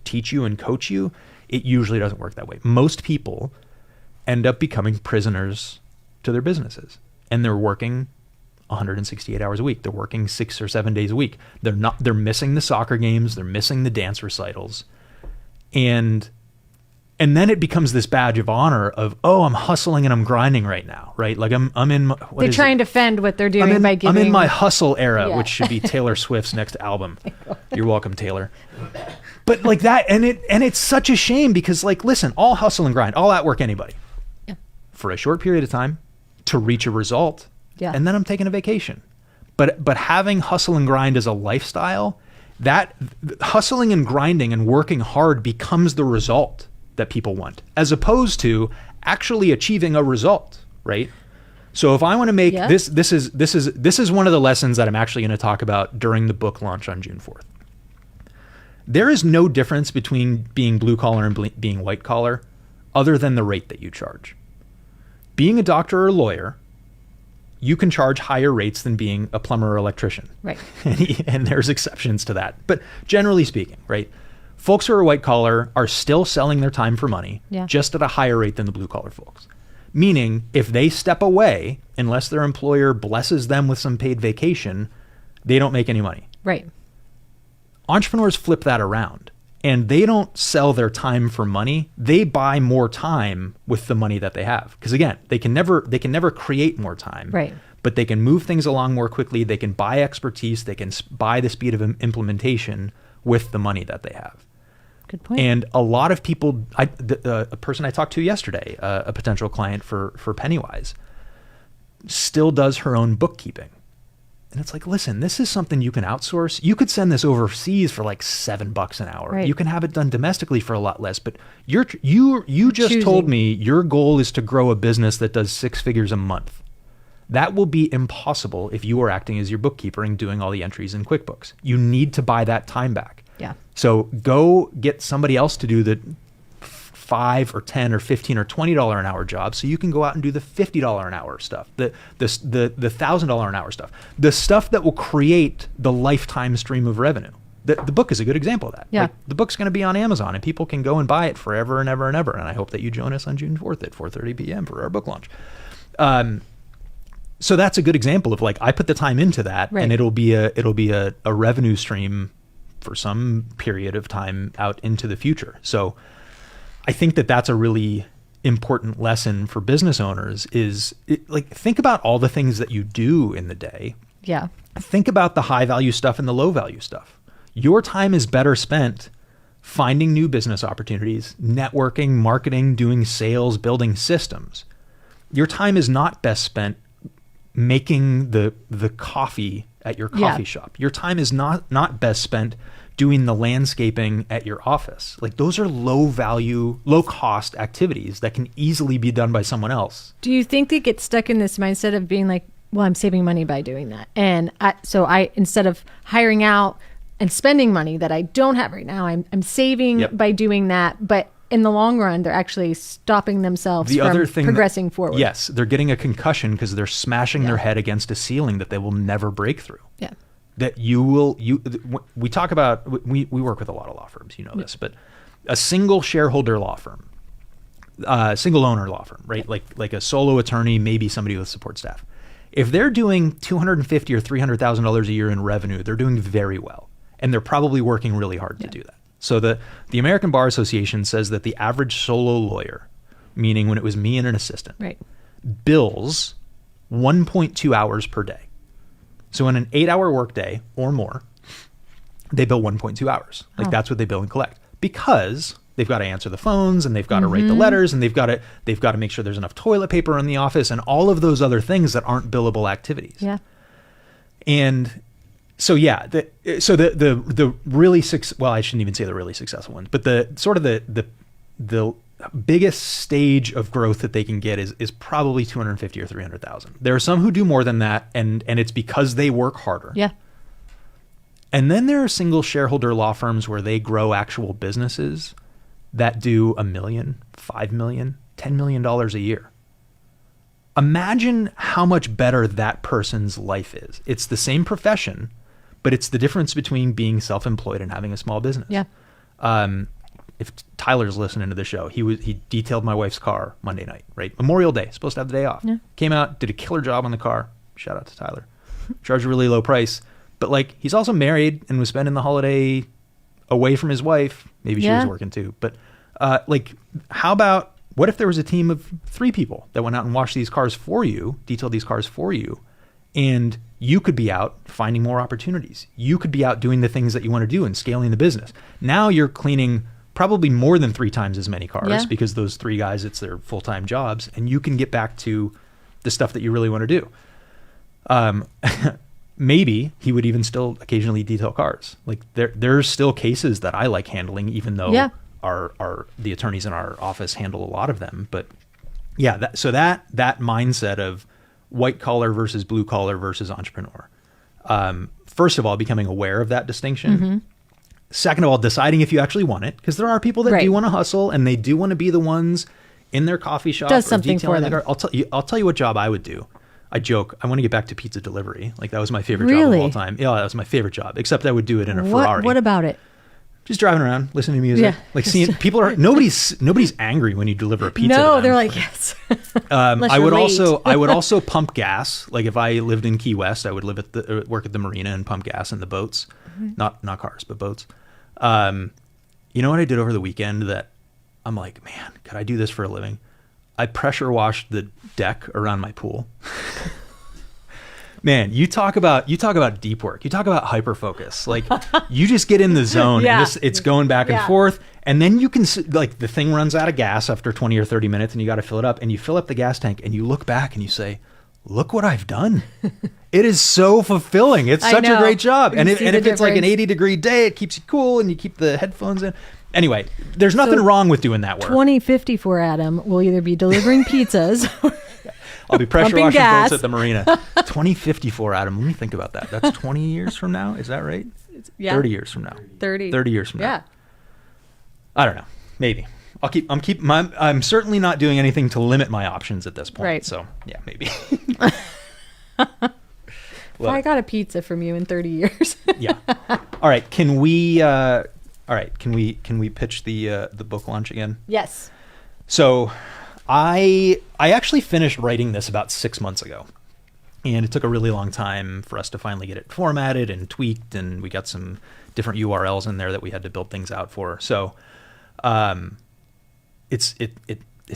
teach you and coach you, it usually doesn't work that way. Most people end up becoming prisoners to their businesses, and they're working 168 hours a week. They're working 6 or 7 days a week. They're missing the soccer games. They're missing the dance recitals. And then it becomes this badge of honor of, oh, I'm hustling and I'm grinding right now, right? Like, I'm in. They're trying to defend what they're doing by giving. I'm in my hustle era, which should be Taylor Swift's next album. You're welcome, Taylor. But like that, and it's such a shame, because like, listen, I'll hustle and grind. I'll outwork anybody for a short period of time to reach a result. Yeah. And then I'm taking a vacation. But having hustle and grind as a lifestyle, that hustling and grinding and working hard becomes the result that people want, as opposed to actually achieving a result, right? So if I want to make this is one of the lessons that I'm actually going to talk about during the book launch on June 4th. There is no difference between being blue collar and being white collar, other than the rate that you charge. Being a doctor or a lawyer, you can charge higher rates than being a plumber or electrician. Right. And there's exceptions to that. But generally speaking, right, folks who are white collar are still selling their time for money, just at a higher rate than the blue collar folks. Meaning, if they step away, unless their employer blesses them with some paid vacation, they don't make any money. Right. Entrepreneurs flip that around, and they don't sell their time for money. They buy more time with the money that they have. Because again, they can never create more time. Right. But they can move things along more quickly. They can buy expertise. They can buy the speed of implementation with the money that they have. Good point. And a lot of people, a person I talked to yesterday, a potential client for Pennywise, still does her own bookkeeping. And it's like, listen, this is something you can outsource. You could send this overseas for like $7 an hour. Right. You can have it done domestically for a lot less. But you just told me your goal is to grow a business that does 6 figures a month. That will be impossible if you are acting as your bookkeeper and doing all the entries in QuickBooks. You need to buy that time back. Yeah. So go get somebody else to do the $5 or $10 or $15 or $20 an hour jobs, so you can go out and do the $50 an hour stuff, the $1,000 an hour stuff, the stuff that will create the lifetime stream of revenue. The book is a good example of that. Yeah. Like, the book's going to be on Amazon, and people can go and buy it forever and ever and ever. And I hope that you join us on June 4th at 4:30 p.m. for our book launch. So that's a good example of, like, I put the time into that, right. and it'll be a revenue stream for some period of time out into the future. So I think that that's a really important lesson for business owners is, like, think about all the things that you do in the day. Yeah. Think about the high value stuff and the low value stuff. Your time is better spent finding new business opportunities, networking, marketing, doing sales, building systems. Your time is not best spent making the coffee at your coffee shop. Your time is not best spent doing the landscaping at your office. Like, those are low value, low cost activities that can easily be done by someone else. Do you think they get stuck in this mindset of being like, well, I'm saving money by doing that, and so instead of hiring out and spending money that I don't have right now, I'm saving by doing that, but in the long run, they're actually stopping themselves from progressing forward. Yes, they're getting a concussion because they're smashing their head against a ceiling that they will never break through. Yeah. That we talk about, we work with a lot of law firms, you know this, but a single shareholder law firm, single owner law firm, right? Like a solo attorney, maybe somebody with support staff. If they're doing $250,000 or $300,000 a year in revenue, they're doing very well. And they're probably working really hard to do that. So the American Bar Association says that the average solo lawyer, meaning when it was me and an assistant, bills 1.2 hours per day. So in an 8-hour workday or more, they bill 1.2 hours. Like, that's what they bill and collect, because they've got to answer the phones, and they've got to write the letters, and they've got to make sure there's enough toilet paper in the office, and all of those other things that aren't billable activities. Yeah. And so the really well, I shouldn't even say the really successful ones, but the sort of the biggest stage of growth that they can get is probably 250 or 300,000. There are some who do more than that, and it's because they work harder. Yeah. And then there are single shareholder law firms where they grow actual businesses that do $1 million, $5 million, $10 million a year. Imagine how much better that person's life is. It's the same profession, but it's the difference between being self-employed and having a small business. Yeah. If Tyler's listening to the show, he detailed my wife's car Monday night, right? Memorial Day, supposed to have the day off. Yeah. Came out, did a killer job on the car. Shout out to Tyler. Charged a really low price. But, like, he's also married and was spending the holiday away from his wife. Maybe she was working too. But, what if there was a team of 3 people that went out and washed these cars for you, detailed these cars for you, and you could be out finding more opportunities. You could be out doing the things that you want to do and scaling the business. Now you're cleaning probably more than 3 times as many cars because those 3 guys, it's their full-time jobs, and you can get back to the stuff that you really want to do. Maybe he would even still occasionally detail cars. Like, there's still cases that I like handling, even though the attorneys in our office handle a lot of them. But yeah, that mindset of white collar versus blue collar versus entrepreneur. First of all, becoming aware of that distinction. Mm-hmm. Second of all, deciding if you actually want it, because there are people that do want to hustle and they do want to be the ones in their coffee shop. Does something for them. I'll tell you what job I would do. I joke, I want to get back to pizza delivery. Like, that was my favorite job of all time. Yeah, that was my favorite job, except I would do it in a Ferrari. What about it? Just driving around, listening to music. Yeah. Like, seeing people are, nobody's angry when you deliver a pizza. No, to them. They're like, yes. I would also pump gas. Like, if I lived in Key West, I would work at the marina and pump gas in the boats. Mm-hmm. Not cars, but boats. You know what I did over the weekend that I'm like, man, could I do this for a living? I pressure washed the deck around my pool. Man, you talk about deep work. You talk about hyper focus. Like, you just get in the zone and it's going back and forth. And then you can, like, the thing runs out of gas after 20 or 30 minutes and you got to fill it up, and you fill up the gas tank and you look back and you say, look what I've done. It is so fulfilling. It's such a great job. And if it's like an 80-degree day, it keeps you cool and you keep the headphones in. Anyway, there's nothing wrong with doing that work. 2054 Adam will either be delivering pizzas or I'll be pressure washing boats at the marina. 2054, Adam. Let me think about that. That's 20 years from now. Is that right? 30 years from now. 30 years from now. Yeah. I don't know. Maybe. I'm certainly not doing anything to limit my options at this point. Right. So yeah, maybe. Well, I got a pizza from you in 30 years. Yeah. All right. Can we pitch the book launch again? Yes. So I actually finished writing this about 6 months ago. And it took a really long time for us to finally get it formatted and tweaked, and we got some different URLs in there that we had to build things out for. So it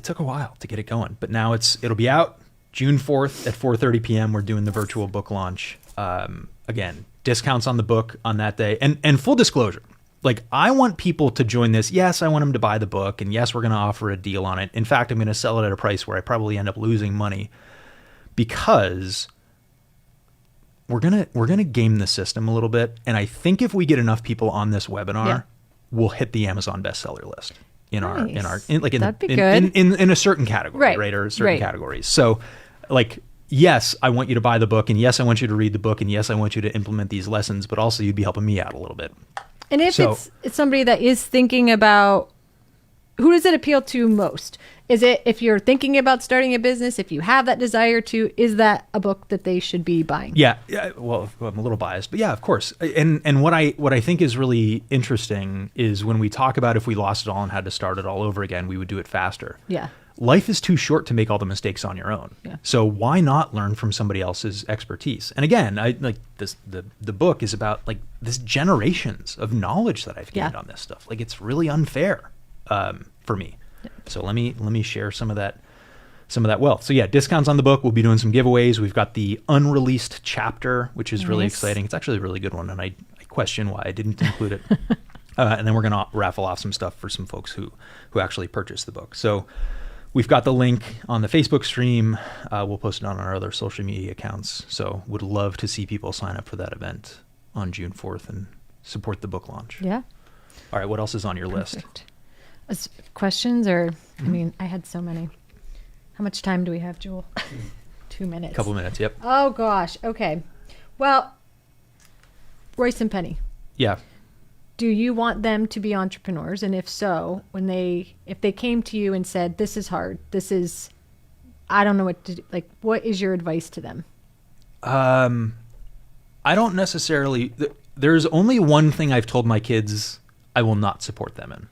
took a while to get it going, but now it'll be out June 4th at 4:30 p.m. We're doing the virtual book launch. Again, discounts on the book on that day. And full disclosure, like, I want people to join this. Yes, I want them to buy the book, and yes, we're going to offer a deal on it. In fact, I'm going to sell it at a price where I probably end up losing money, because we're gonna game the system a little bit. And I think if we get enough people on this webinar, we'll hit the Amazon bestseller list in That'd be good. in a certain category, right? Or certain categories. So, like, yes, I want you to buy the book, and yes, I want you to read the book, and yes, I want you to implement these lessons, but also you'd be helping me out a little bit. And if it's somebody that is thinking about, who does it appeal to most? Is it, if you're thinking about starting a business, if you have that desire to, is that a book that they should be buying? Yeah. Well, I'm a little biased, but yeah, of course. And what I think is really interesting is when we talk about if we lost it all and had to start it all over again, we would do it faster. Yeah. Life is too short to make all the mistakes on your own. Yeah. So why not learn from somebody else's expertise? And again, I like this. The book is about, like, this generations of knowledge that I've gained on this stuff. Like, it's really unfair for me. So let me share some of that wealth. So yeah, discounts on the book. We'll be doing some giveaways. We've got the unreleased chapter, which is really exciting. It's actually a really good one, and I question why I didn't include it. And then we're gonna raffle off some stuff for some folks who actually purchased the book. So we've got the link on the Facebook stream. We'll post it on our other social media accounts. So would love to see people sign up for that event on June 4th and support the book launch. Yeah. All right. What else is on your list? Questions or, I mean, I had so many. How much time do we have, Jewel? 2 minutes. Couple minutes, yep. Oh, gosh. Okay. Well, Royce and Penny. Yeah. Do you want them to be entrepreneurs? And if so, if they came to you and said, this is hard, I don't know what to do, like, what is your advice to them? I don't necessarily, there's only one thing I've told my kids I will not support them in.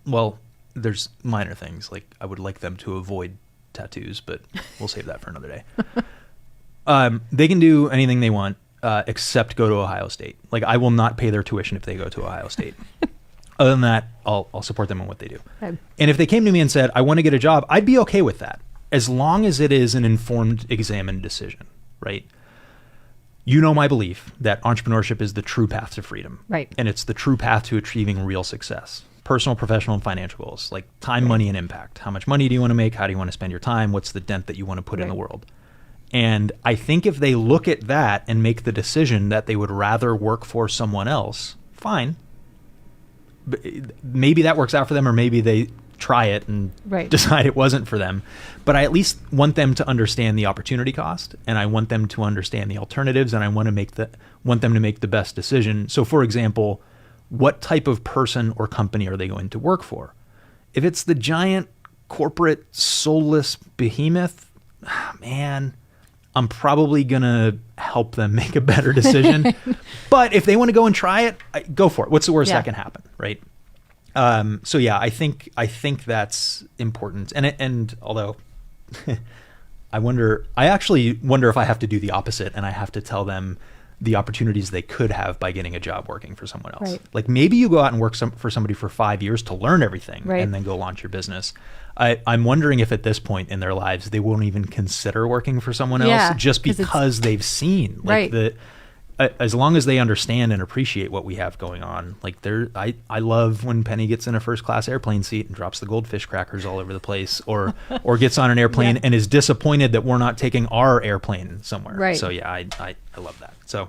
Well, there's minor things, like I would like them to avoid tattoos, but we'll save that for another day. They can do anything they want except go to Ohio State. Like, I will not pay their tuition if they go to Ohio State. Other than that, I'll support them in what they do. Okay. And if they came to me and said, I want to get a job, I'd be okay with that, as long as it is an informed, examined decision, right? You know my belief that entrepreneurship is the true path to freedom. Right. And it's the true path to achieving real success. Personal, professional, and financial goals, like time, money, and impact. How much money do you want to make? How do you want to spend your time? What's the dent that you want to put in the world? And I think if they look at that and make the decision that they would rather work for someone else, fine. But maybe that works out for them, or maybe they try it and decide it wasn't for them. But I at least want them to understand the opportunity cost, and I want them to understand the alternatives, and I want them to make the best decision. So, for example, what type of person or company are they going to work for? If it's the giant corporate soulless behemoth, man, I'm probably going to help them make a better decision. But if they want to go and try it, go for it. What's the worst that can happen, right? So yeah, I think that's important. And although I actually wonder if I have to do the opposite, and I have to tell them the opportunities they could have by getting a job working for someone else. Right. Like, maybe you go out and work for somebody for 5 years to learn everything, and then go launch your business. I'm wondering if at this point in their lives they won't even consider working for someone else, just because they've seen, like, as long as they understand and appreciate what we have going on. Like, I love when Penny gets in a first class airplane seat and drops the goldfish crackers all over the place, or gets on an airplane and is disappointed that we're not taking our airplane somewhere. Right. So yeah, I love that. So,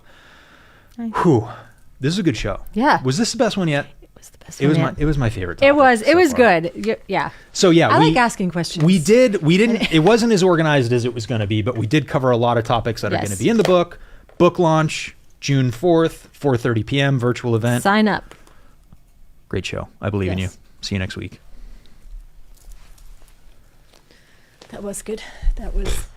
this is a good show. Yeah. Was this the best one yet? It was the best one yet. It was my favorite topic. It was good. Yeah. So yeah, I like asking questions. We didn't, it wasn't as organized as it was going to be, but we did cover a lot of topics that are going to be in the book. Book launch, June 4th, 4:30 p.m. virtual event. Sign up. Great show. I believe in you. See you next week. That was good. That was